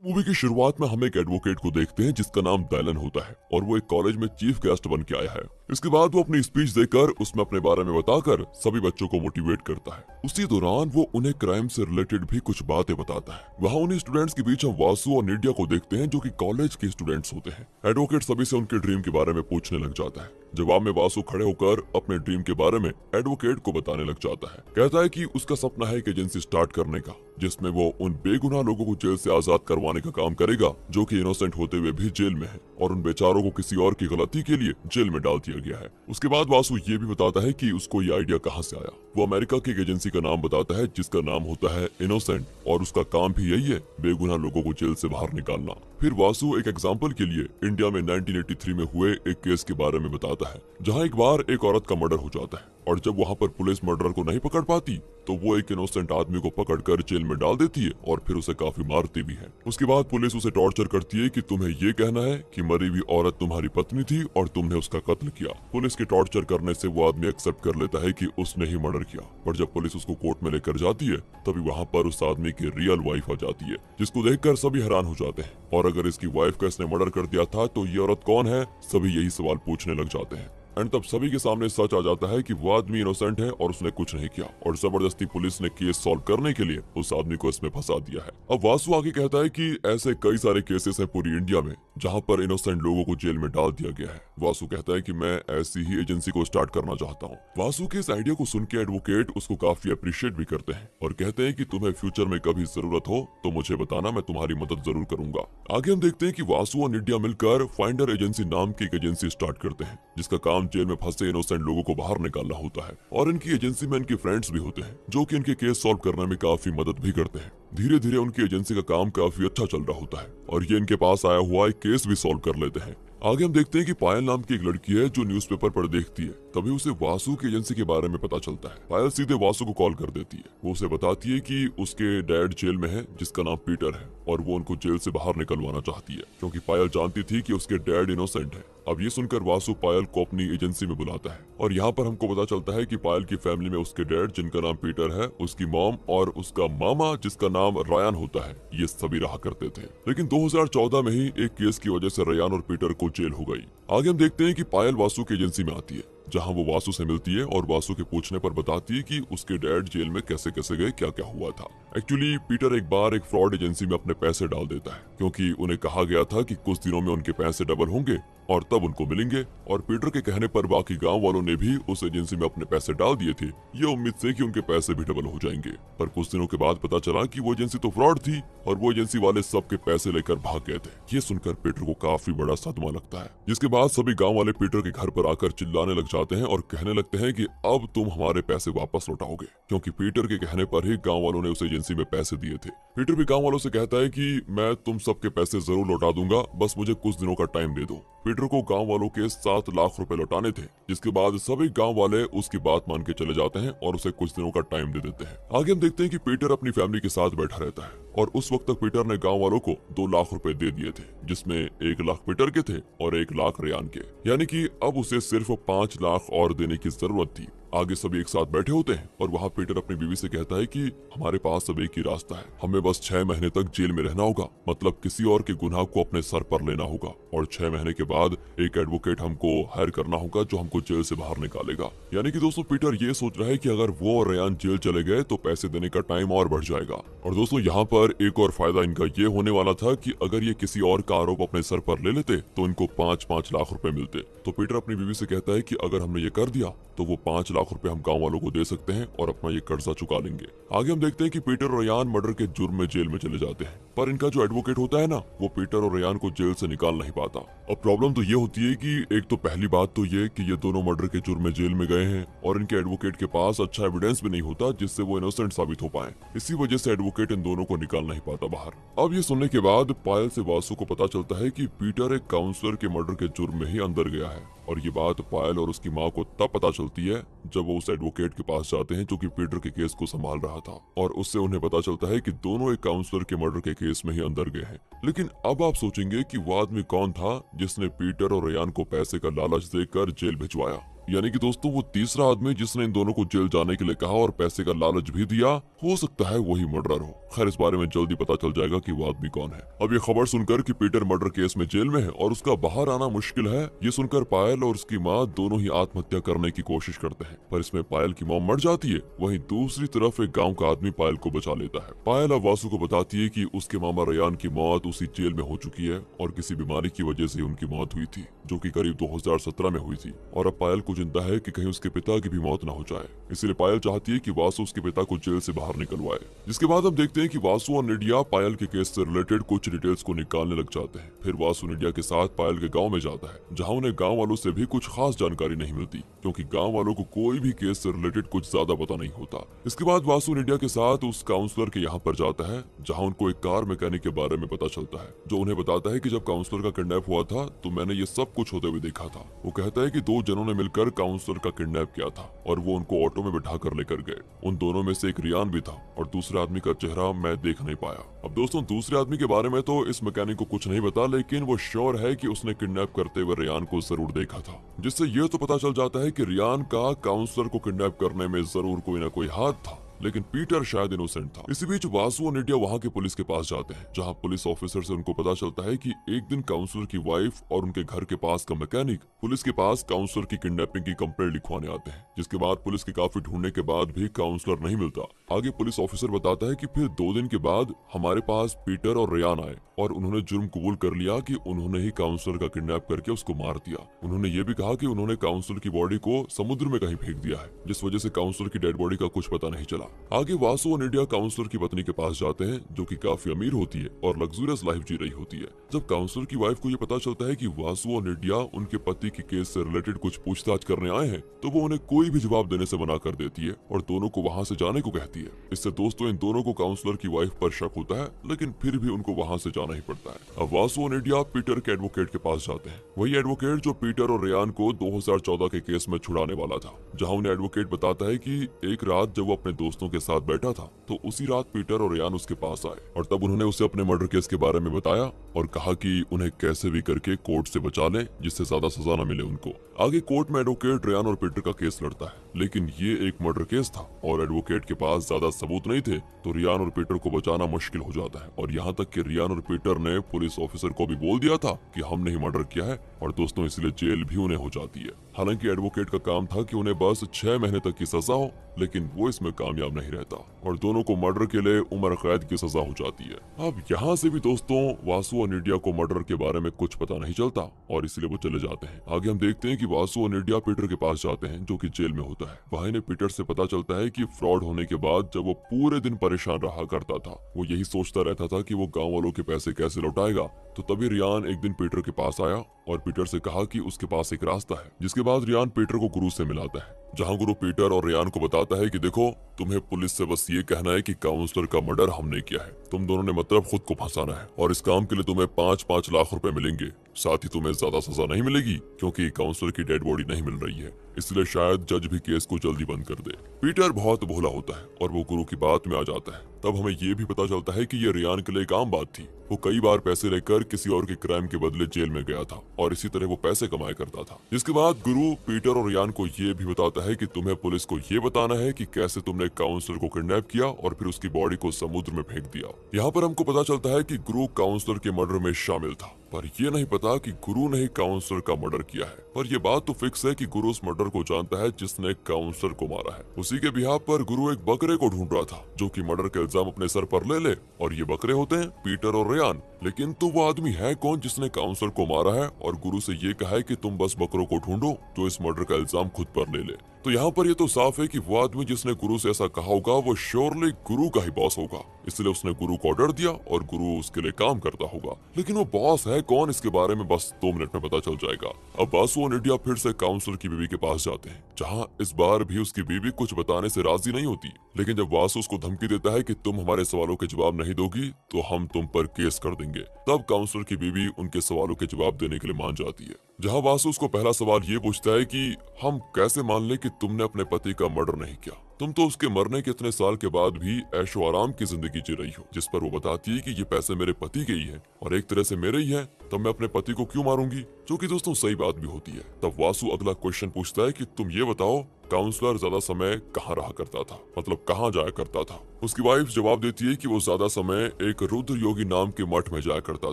Movie की शुरुआत में हम एक एडवोकेट को देखते हैं जिसका नाम डायलन होता है और वो एक कॉलेज में चीफ गेस्ट बन के आया है। इसके बाद वो अपनी स्पीच देकर उसमें अपने बारे में बताकर सभी बच्चों को मोटिवेट करता है। उसी दौरान वो उन्हें क्राइम से रिलेटेड भी कुछ बातें बताता है। वहाँ उन्हीं स्टूडेंट्स के बीच हम वासु और निड्या को देखते हैं जो कि कॉलेज के स्टूडेंट्स होते हैं। एडवोकेट सभी से उनके ड्रीम के बारे में पूछने लग जाता है। जवाब में वासु खड़े होकर अपने ड्रीम के बारे में एडवोकेट को बताने लग जाता है। कहता है कि उसका सपना है एक एजेंसी स्टार्ट करने का जिसमें वो उन बेगुनाह लोगों को जेल से आजाद करवाने का काम करेगा जो कि इनोसेंट होते हुए भी जेल में है और उन बेचारों को किसी और की गलती के लिए जेल में डाल दिया गया है। उसके बाद वासु ये भी बताता है कि उसको ये आइडिया कहाँ से आया। वो अमेरिका की एक एजेंसी का नाम बताता है जिसका नाम होता है इनोसेंट और उसका काम भी यही है, बेगुनाह लोगों को जेल से बाहर निकालना। फिर वासु एक एग्जाम्पल के लिए इंडिया में 1983 में हुए एक केस के बारे में बताता है जहाँ एक बार एक औरत का मर्डर हो जाता है और जब वहाँ पर पुलिस मर्डरर को नहीं पकड़ पाती तो वो एक इनोसेंट आदमी को पकड़कर जेल में डाल देती है और फिर उसे काफी मारती भी है। उसके बाद पुलिस उसे टॉर्चर करती है कि तुम्हें ये कहना है कि मरी हुई औरत तुम्हारी पत्नी थी और तुमने उसका कत्ल किया। पुलिस के टॉर्चर करने से वो आदमी एक्सेप्ट कर लेता है कि उसने ही मर्डर किया, पर जब पुलिस उसको कोर्ट में लेकर जाती है तभी वहाँ पर उस आदमी की रियल वाइफ आ जाती है जिसको देखकर सभी हैरान हो जाते हैं और अगर इसकी वाइफ का इसने मर्डर कर दिया था तो ये औरत कौन है, सभी यही सवाल पूछने लग जाते हैं। एंड तब सभी के सामने सच आ जाता है कि वो आदमी इनोसेंट है और उसने कुछ नहीं किया और जबरदस्ती पुलिस ने केस सॉल्व करने के लिए उस आदमी को इसमें फंसा दिया है। अब वासु आगे कहता है कि ऐसे कई सारे केसेस हैं पूरी इंडिया में जहां पर इनोसेंट लोगों को जेल में डाल दिया गया है। वासु कहता है कि मैं ऐसी ही एजेंसी को स्टार्ट करना चाहता हूँ। वासु के इस आइडिया को सुन के एडवोकेट उसको काफी अप्रिशिएट भी करते हैं और कहते हैं कि तुम्हें फ्यूचर में कभी जरूरत हो तो मुझे बताना, मैं तुम्हारी मदद जरूर करूंगा। आगे हम देखते हैं कि वासु और निड्या मिलकर फाइंडर एजेंसी नाम की एक एजेंसी स्टार्ट करते हैं जिसका काम जेल में फंसे इनोसेंट लोगों को बाहर निकालना होता है और इनकी एजेंसी में इनके फ्रेंड्स भी होते हैं जो कि इनके केस सॉल्व करने में काफी मदद भी करते हैं। धीरे धीरे उनकी एजेंसी का काम काफी अच्छा चल रहा होता है और ये इनके पास आया हुआ एक केस भी सॉल्व कर लेते हैं। आगे हम देखते हैं कि पायल नाम की एक लड़की है जो न्यूज़पेपर पर देखती है, तभी उसे वासु की एजेंसी के बारे में पता चलता है। पायल सीधे वासु को कॉल कर देती है। वो उसे बताती है कि उसके डैड जेल में है जिसका नाम पीटर है और वो उनको जेल से बाहर निकलवाना चाहती है क्योंकि पायल जानती थी कि उसके डैड इनोसेंट है। अब ये सुनकर वासु पायल को अपनी एजेंसी में बुलाता है और यहाँ पर हमको पता चलता है कि पायल की फैमिली में उसके डैड जिनका नाम पीटर है, उसकी मॉम और उसका मामा जिसका नाम रयान होता है, ये सभी रहा करते थे। लेकिन 2014 में ही एक केस की वजह से रयान और पीटर को जेल हो गई। आगे हम देखते हैं कि पायल वासु की एजेंसी में आती है जहां वो वासु से मिलती है और वासु के पूछने पर बताती है कि उसके डैड जेल में कैसे कैसे गए, क्या क्या हुआ था। एक्चुअली पीटर एक बार एक फ्रॉड एजेंसी में अपने पैसे डाल देता है क्योंकि उन्हें कहा गया था कि कुछ दिनों में उनके पैसे डबल होंगे और तब उनको मिलेंगे और पीटर के कहने पर बाकी गांव वालों ने भी उस एजेंसी में अपने पैसे डाल दिए थे ये उम्मीद से कि उनके पैसे भी डबल हो जाएंगे। पर कुछ दिनों के बाद पता चला कि वो एजेंसी तो फ्रॉड थी और वो एजेंसी वाले सबके पैसे लेकर भाग गए थे। ये सुनकर पीटर को काफी बड़ा सदमा लगता है जिसके बाद सभी गाँव वाले पीटर के घर पर आकर चिल्लाने लग जाते हैं और कहने लगते हैं कि अब तुम हमारे पैसे वापस लौटाओगे, क्योंकि पीटर के कहने पर ही गांव वालों ने उस एजेंसी में पैसे दिए थे। पीटर भी गांव वालों से कहता है कि मैं तुम सबके पैसे जरूर लौटा दूंगा, बस मुझे कुछ दिनों का टाइम दे दो। पीटर को गांव वालों के 7 लाख रुपए लौटाने थे जिसके बाद सभी गांव वाले उसकी बात मान के चले जाते हैं और उसे कुछ दिनों का टाइम दे देते हैं। आगे हम देखते हैं कि पीटर अपनी फैमिली के साथ बैठा रहता है और उस वक्त तक पीटर ने गांव वालों को 2 लाख रुपए दे दिए थे जिसमें 1 लाख पीटर के थे और 1 लाख रेयान के, यानी कि अब उसे सिर्फ 5 लाख और देने की जरूरत थी। आगे सभी एक साथ बैठे होते हैं और वहाँ पीटर अपनी बीवी से कहता है कि हमारे पास अब एक ही रास्ता है, हमें बस 6 महीने तक जेल में रहना होगा, मतलब किसी और के गुनाह को अपने सर पर लेना होगा और 6 महीने के बाद एक एडवोकेट हमको हायर करना होगा जो हमको जेल से बाहर निकालेगा। यानी कि दोस्तों पीटर ये सोच रहा है कि अगर वो और रेयान जेल चले गए तो पैसे देने का टाइम और बढ़ जाएगा। और दोस्तों यहाँ पर एक और फायदा इनका ये होने वाला था कि अगर ये किसी और का आरोप अपने सर पर ले लेते तो इनको 5-5 लाख रुपए मिलते। तो पीटर अपनी बीवी से कहता है कि अगर हमने ये कर दिया तो वो 5 लाख रुपए हम गांव वालों को दे सकते हैं और अपना ये कर्जा चुका लेंगे। आगे हम देखते हैं कि पीटर और रेयान मर्डर के जुर्म में जेल में चले जाते हैं, पर इनका जो एडवोकेट होता है ना, वो पीटर और रेयान को जेल से निकाल नहीं पाता। अब प्रॉब्लम तो ये होती है कि एक तो पहली बात तो ये कि ये दोनों मर्डर के जुर्म में जेल में गए हैं और इनके एडवोकेट के पास अच्छा एविडेंस भी नहीं होता जिससे वो इनोसेंट साबित हो पाए। इसी वजह से एडवोकेट इन दोनों को निकाल नहीं पाता बाहर। अब ये सुनने के बाद पायल से वासु को पता चलता है कि पीटर एक काउंसलर के मर्डर के जुर्म में ही अंदर गया है और ये बात पायल और उसकी माँ को तब पता चलती है जब वो उस एडवोकेट के पास जाते हैं जो कि पीटर के केस को संभाल रहा था और उससे उन्हें पता चलता है कि दोनों एक काउंसलर के मर्डर के केस में ही अंदर गए हैं। लेकिन अब आप सोचेंगे कि वो आदमी कौन था जिसने पीटर और रेयान को पैसे का लालच देकर जेल भिजवाया। यानी कि दोस्तों वो तीसरा आदमी जिसने इन दोनों को जेल जाने के लिए कहा और पैसे का लालच भी दिया, हो सकता है वही मर्डरर हो। खैर, इस बारे में जल्दी पता चल जाएगा कि वो आदमी कौन है। अब ये खबर सुनकर कि पीटर मर्डर केस में जेल में है और उसका बाहर आना मुश्किल है, ये सुनकर पायल और उसकी माँ दोनों ही आत्महत्या करने की कोशिश करते हैं, पर इसमें पायल की मॉम मर जाती है। वहीं दूसरी तरफ एक गाँव का आदमी पायल को बचा लेता है। पायल अब वासु को बताती है कि उसके मामा रेयान की मौत उसी जेल में हो चुकी है और किसी बीमारी की वजह से उनकी मौत हुई थी, जो कि करीब 2017 में हुई थी। और अब पायल को चिंता है कि कहीं उसके पिता की भी मौत न हो जाए, इसलिए पायल चाहती है कि वासु उसके पिता को जेल से बाहर निकलवाए। जिसके बाद हम देखते हैं कि वासु और निडिया पायल के केस से रिलेटेड कुछ डिटेल्स को निकालने लग जाते हैं। फिर वासु निडिया के साथ पायल के गाँव में जाता है, जहाँ उन्हें गाँव वालों से भी कुछ खास जानकारी नहीं मिलती, क्योंकि गाँव वालों को कोई भी केस से रिलेटेड कुछ ज्यादा पता नहीं होता। इसके बाद वासु निडिया के साथ उस काउंसलर के यहाँ पर जाता है, जहाँ उनको एक कार मैकेनिक के बारे में पता चलता है, जो उन्हें बताता है कि जब काउंसलर का किडनैप हुआ था तो मैंने ये सब कुछ होते हुए देखा था। वो कहता है कि दो जनों ने मिलकर काउंसलर का किडनैप किया था और वो उनको ऑटो में बैठा कर लेकर गए। उन दोनों में से एक रियान भी था और दूसरे आदमी का चेहरा मैं देख नहीं पाया। अब दोस्तों, दूसरे आदमी के बारे में तो इस मैकेनिक को कुछ नहीं पता, लेकिन वो श्योर है कि उसने किडनैप करते हुए रियान को जरूर देखा था, जिससे ये तो पता चल जाता है कि रियान का काउंसलर को किडनैप करने में जरूर कोई ना कोई हाथ था, लेकिन पीटर शायद इनोसेंट था। इसी बीच वासु और निडिया वहाँ के पुलिस के पास जाते हैं, जहाँ पुलिस ऑफिसर से उनको पता चलता है कि एक दिन काउंसलर की वाइफ और उनके घर के पास का मैकेनिक पुलिस के पास काउंसलर की किडनैपिंग की कंप्लेंट लिखवाने आते हैं। जिसके बाद पुलिस के काफी ढूंढने के बाद भी काउंसलर नहीं मिलता। आगे पुलिस ऑफिसर बताता है कि फिर 2 दिन के बाद हमारे पास पीटर और रियान आए और उन्होंने जुर्म कबूल कर लिया कि उन्होंने ही काउंसलर का किडनैप करके उसको मार दिया। उन्होंने ये भी कहा कि उन्होंने काउंसलर की बॉडी को समुद्र में कहीं फेंक दिया है, जिस वजह से काउंसलर की डेड बॉडी का कुछ पता नहीं चला। आगे वासु और निडिया काउंसलर की पत्नी के पास जाते हैं, जो कि काफी अमीर होती है और लग्जूरियस लाइफ जी रही होती है। जब काउंसलर की वाइफ को ये पता चलता है कि वासु और निडिया उनके पति के केस से रिलेटेड कुछ पूछताछ करने आए हैं, तो वो उन्हें कोई भी जवाब देने से मना कर देती है और दोनों को वहाँ से जाने को कहती है। इससे दोस्तों इन दोनों को काउंसलर की वाइफ पर शक होता है, लेकिन फिर भी उनको वहाँ से जाना ही पड़ता है। अब वासु और निडिया पीटर के एडवोकेट के पास जाते हैं, वही एडवोकेट जो पीटर और रियान को 2014 के केस में छुड़ाने वाला था। जहाँ उन्हें एडवोकेट बताता है कि एक रात जब वो अपने दोस्तों के साथ बैठा था, तो उसी रात पीटर और रियान उसके पास आए और तब उन्होंने उसे अपने मर्डर केस के बारे में बताया और कहा कि उन्हें कैसे भी करके कोर्ट से बचा लें, जिससे ज्यादा सजा न मिले उनको। आगे कोर्ट में एडवोकेट रियान और पीटर का केस लड़ता है, लेकिन ये एक मर्डर केस था और एडवोकेट के पास ज्यादा सबूत नहीं थे, तो रियान और पीटर को बचाना मुश्किल हो जाता है। और यहाँ तक कि रियान और पीटर ने पुलिस ऑफिसर को भी बोल दिया था कि हमने ही मर्डर किया है, और दोस्तों इसलिए जेल भी उन्हें हो जाती है। हालांकि एडवोकेट का काम था कि उन्हें बस 6 महीने तक की सजा हो, लेकिन वो इसमें कामयाब नहीं रहता और दोनों को मर्डर के लिए उम्र कैद की सजा हो जाती है। अब यहाँ से भी दोस्तों वासु और निडिया को मर्डर के बारे में कुछ पता नहीं चलता और इसलिए वो चले जाते हैं। आगे हम देखते हैं कि वासु और निडिया पीटर के पास जाते हैं, जो कि जेल में होता है। वहाँ इन्हें पीटर से पता चलता है कि फ्रॉड होने के बाद जब वो पूरे दिन परेशान रहा करता था, वो यही सोचता रहता था कि वो गाँव वालों के पैसे कैसे लौटाएगा। तो तभी रियान एक दिन पीटर के पास आया और पीटर से कहा कि उसके पास एक रास्ता है। जिसके बाद रियान पीटर को गुरु से मिलाता है, जहां गुरु पीटर और रियान को बताता है कि देखो, तुम्हें पुलिस से बस ये कहना है कि काउंसलर का मर्डर हमने किया है। तुम दोनों ने मतलब खुद को फंसाना है और इस काम के लिए तुम्हें 5-5 लाख रुपए मिलेंगे। साथ ही तुम्हें ज्यादा सजा नहीं मिलेगी क्योंकि काउंसलर की डेड बॉडी नहीं मिल रही है, इसलिए शायद जज भी केस को जल्दी बंद कर दे। पीटर बहुत भोला होता है और वो गुरु की बात में आ जाता है। तब हमें ये भी पता चलता है कि ये रियान के लिए एक आम बात थी। वो कई बार पैसे लेकर किसी और के क्राइम के बदले जेल में गया था और इसी तरह वो पैसे कमाया करता था। जिसके बाद गुरु पीटर और रियान को ये भी बताता है कि तुम्हें पुलिस को ये बताना है कि कैसे तुमने काउंसलर को किडनैप किया और फिर उसकी बॉडी को समुद्र में फेंक दिया। यहाँ पर हमको पता चलता है कि गुरु काउंसलर के मर्डर में शामिल था, पर यह नहीं पता कि गुरु ने ही काउंसलर का मर्डर किया है। पर यह बात तो फिक्स है कि गुरु उस मर्डर को जानता है जिसने काउंसलर को मारा है। उसी के बिहाफ पर गुरु एक बकरे को ढूंढ रहा था जो कि मर्डर का इल्जाम अपने सर पर ले ले, और ये बकरे होते हैं पीटर और रियान। लेकिन तो वो आदमी है कौन जिसने काउंसलर को मारा है और गुरु से ये कहा है कि तुम बस बकरों को ढूंढो जो इस मर्डर का इल्जाम खुद पर ले ले। तो यहाँ पर ये तो साफ है कि वो आदमी जिसने गुरु से ऐसा कहा होगा वो श्योरली गुरु का ही बॉस होगा, इसलिए उसने गुरु को ऑर्डर दिया और गुरु उसके लिए काम करता होगा। लेकिन वो बॉस है कौन, इसके बारे में बस 2 मिनट में पता चल जाएगा। अब वासु और निडिया फिर से काउंसलर की बीवी के पास जाते हैं, जहाँ इस बार भी उसकी बीवी कुछ बताने से राजी नहीं होती। लेकिन जब वासु उसको धमकी देता है कि तुम हमारे सवालों के जवाब नहीं दोगी तो हम तुम पर केस कर देंगे, करेंगे। तब काउंसलर की बीवी उनके सवालों के जवाब देने के लिए मान जाती है। जहां वासु उसको पहला सवाल ये पूछता है कि हम कैसे मान ले कि तुमने अपने पति का मर्डर नहीं किया, तुम तो उसके मरने के इतने साल के बाद भी ऐशो आराम की जिंदगी जी रही हो। जिस पर वो बताती है कि ये पैसे मेरे पति के ही हैं और एक तरह से मेरे ही हैं, तब मैं अपने पति को क्यों मारूंगी, जो कि दोस्तों सही बात भी होती है। तब वासु अगला क्वेश्चन पूछता है कि तुम ये बताओ काउंसलर ज्यादा समय कहाँ रहा करता था, मतलब कहाँ जाया करता था। उसकी वाइफ जवाब देती है कि वो ज्यादा समय एक रुद्र योगी नाम के मठ में जाया करता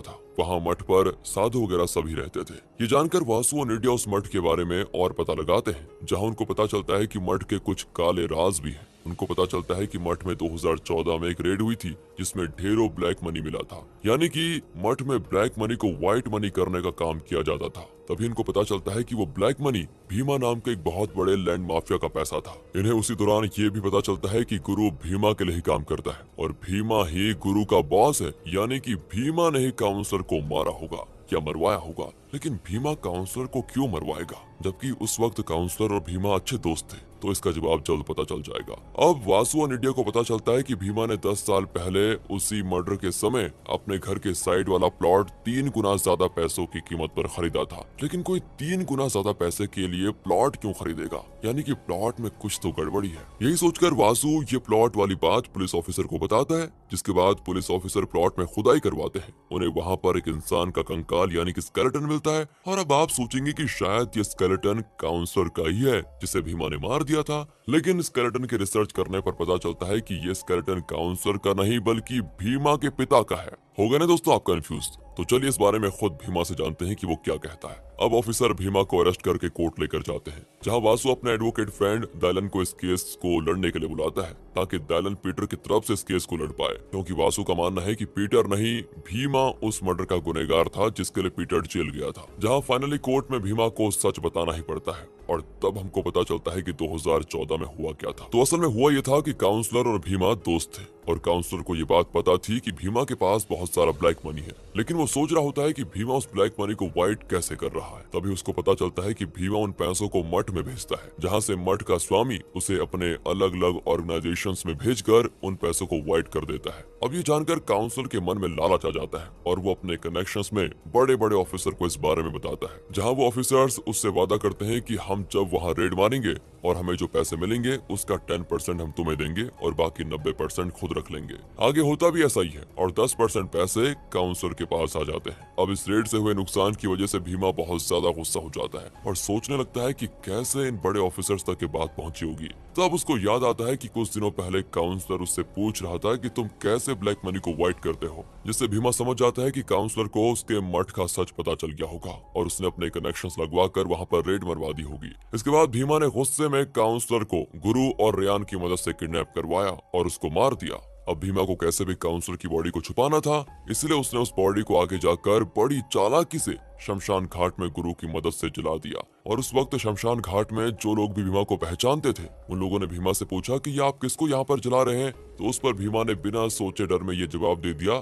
था। वहाँ मठ पर साधु वगैरह सभी रहते थे। ये जानकर वासु और निड्या उस मठ के बारे में और पता लगाते हैं, जहाँ उनको पता चलता है कि मठ के कुछ काले राज भी हैं। उनको पता चलता है कि मठ में 2014 में एक रेड हुई थी जिसमें ढेरों ब्लैक मनी मिला था, यानी कि मठ में ब्लैक मनी को व्हाइट मनी करने का काम किया जाता था। तभी इनको पता चलता है कि वो ब्लैक मनी भीमा नाम के एक बहुत बड़े लैंड माफिया का पैसा था। इन्हें उसी दौरान ये भी पता चलता है कि गुरु भीमा के लिए ही काम करता है और भीमा ही गुरु का बॉस है, यानी कि भीमा ने ही काउंसलर को मारा होगा या मरवाया होगा। लेकिन भीमा काउंसलर को क्यों मरवाएगा, जबकि उस वक्त काउंसलर और भीमा अच्छे दोस्त थे? तो इसका जवाब जल्द पता चल जाएगा। अब वासु और निड्या को पता चलता है कि भीमा ने 10 साल पहले उसी मर्डर के समय अपने घर के साइड वाला प्लॉट 3 गुना ज्यादा पैसों की कीमत पर खरीदा था। लेकिन कोई 3 गुना ज्यादा पैसे के लिए प्लॉट क्यों खरीदेगा, यानी कि प्लॉट में कुछ तो गड़बड़ी है। यही सोचकर वासु ये प्लॉट वाली बात पुलिस ऑफिसर को बताता है, जिसके बाद पुलिस ऑफिसर प्लॉट में खुदाई करवाते हैं। उन्हें वहाँ पर एक इंसान का कंकाल यानी कि स्केलेटन मिलता है। और अब आप सोचेंगे कि शायद ये स्केलेटन काउंसलर का ही है जिसे भीमा ने मार दिया था, लेकिन स्केलेटन के रिसर्च करने पर पता चलता है कि ये स्केलेटन काउंसलर का नहीं बल्कि भीमा के पिता का है। हो गए ना दोस्तों आप कंफ्यूज? तो चलिए इस बारे में खुद भीमा से जानते हैं कि वो क्या कहता है। अब ऑफिसर भीमा को अरेस्ट करके कोर्ट लेकर जाते हैं, जहां वासु अपने एडवोकेट फ्रेंड दालन को इस केस को लड़ने के लिए बुलाता है, ताकि दालन पीटर की तरफ से इस केस को लड़ पाए। क्योंकि वासु का मानना है कि पीटर नहीं भीमा उस मर्डर का गुनहगार था जिसके लिए पीटर जेल गया था। जहां फाइनली कोर्ट में भीमा को सच बताना ही पड़ता है और तब हमको पता चलता है कि 2014 में हुआ क्या था। तो असल में हुआ ये था कि काउंसलर और भीमा दोस्त थे और काउंसलर को ये बात पता थी कि भीमा के पास बहुत सारा ब्लैक मनी है, लेकिन वो सोच रहा होता है कि भीमा उस ब्लैक मनी को व्हाइट कैसे कर रहा है। तभी उसको पता चलता है कि भीमा उन पैसों को मठ में भेजता है, जहाँ से मठ का स्वामी उसे अपने अलग अलग ऑर्गेनाइजेशंस में भेजकर उन पैसों को व्हाइट कर देता है। अब ये जानकर काउंसलर के मन में लालच आ जाता है और वो अपने कनेक्शंस में बड़े बड़े ऑफिसर को इस बारे में बताता है, जहाँ वो ऑफिसर्स उससे वादा करते हैं कि हम जब वहाँ रेड मारेंगे और हमें जो पैसे मिलेंगे उसका 10% हम तुम्हें देंगे और बाकी 90% खुद रख लेंगे। आगे होता भी ऐसा ही है और 10% पैसे काउंसलर के पास आ जाते हैं। अब इस रेड से हुए नुकसान की वजह से भीमा बहुत ज्यादा गुस्सा हो जाता है और सोचने लगता है कि कैसे इन बड़े ऑफिसर्स तक ये बात पहुंची होगी। तब उसको याद आता है कि कुछ दिनों पहले काउंसलर उससे पूछ रहा था कि तुम कैसे ब्लैक मनी को व्हाइट करते हो, जिससे भीमा समझ जाता है कि काउंसलर को उसके मठ का सच पता चल गया होगा और उसने अपने कनेक्शंस लगवा कर वहाँ पर रेड मरवा दी होगी। इसके बाद भीमा ने गुस्से में काउंसलर को गुरु और रेयान की मदद से किडनैप करवाया और उसको मार दिया। अब भीमा को कैसे भी काउंसलर की बॉडी को छुपाना था, इसलिए उसने उस बॉडी को आगे जाकर बड़ी चालाकी से शमशान घाट में गुरु की मदद से जला दिया। और उस वक्त शमशान घाट में जो लोग भी भीमा को पहचानते थे, उन लोगों ने भीमा से पूछा कि ये आप किसको यहाँ पर जला रहे हैं? तो उस पर भीमा ने बिना सोचे डर में ये जवाब दे दिया,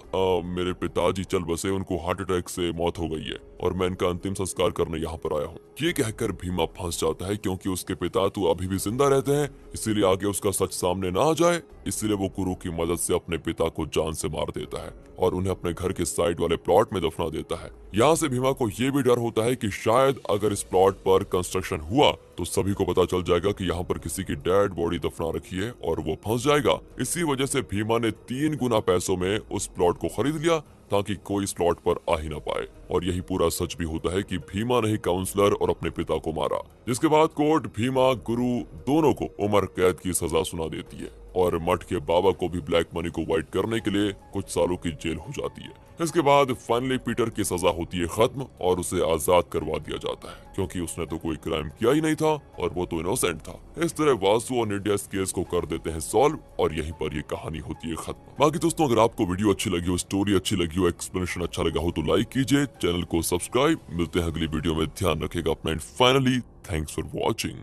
मेरे पिताजी चल बसे, उनको हार्ट अटैक से मौत हो गई है और मैं इनका अंतिम संस्कार करने यहाँ पर आया हूँ। ये कहकर भीमा फंस जाता है, क्योंकि उसके पिता तो अभी भी जिंदा रहते हैं, इसीलिए आगे उसका सच सामने ना आ जाए, इसलिए वो गुरु की मदद से अपने पिता को जान से मार देता है और उन्हें अपने घर के साइड वाले प्लॉट में दफना देता है। यहाँ से भीमा को ये भी डर होता है कि शायद अगर इस प्लॉट पर कंस्ट्रक्शन हुआ तो सभी को पता चल जाएगा कि यहाँ पर किसी की डेड बॉडी दफना रखी है और वो फंस जाएगा। इसी वजह से भीमा ने 3 गुना पैसों में उस प्लॉट को खरीद लिया ताकि कोई इस प्लॉट पर आ ही ना पाए। और यही पूरा सच भी होता है कि भीमा ने ही काउंसलर और अपने पिता को मारा, जिसके बाद कोर्ट भीमा गुरु दोनों को उम्र कैद की सजा सुना देती है और मठ के बाबा को भी ब्लैक मनी को व्हाइट करने के लिए कुछ सालों की जेल हो जाती है। इसके बाद फाइनली पीटर की सजा होती है खत्म और उसे आजाद करवा दिया जाता है, क्योंकि उसने तो कोई क्राइम किया ही नहीं था और वो तो इनोसेंट था। इस तरह वासु और निड्या इस केस को कर देते हैं सॉल्व और यहीं पर ये कहानी होती है खत्म। बाकी दोस्तों, अगर आपको वीडियो अच्छी लगी हो, स्टोरी अच्छी लगी हो, एक्सप्लेनेशन अच्छा लगा हो तो लाइक कीजिए, चैनल को सब्सक्राइब। मिलते हैं अगली वीडियो में, ध्यान रखिएगा अपना and finally thanks for watching.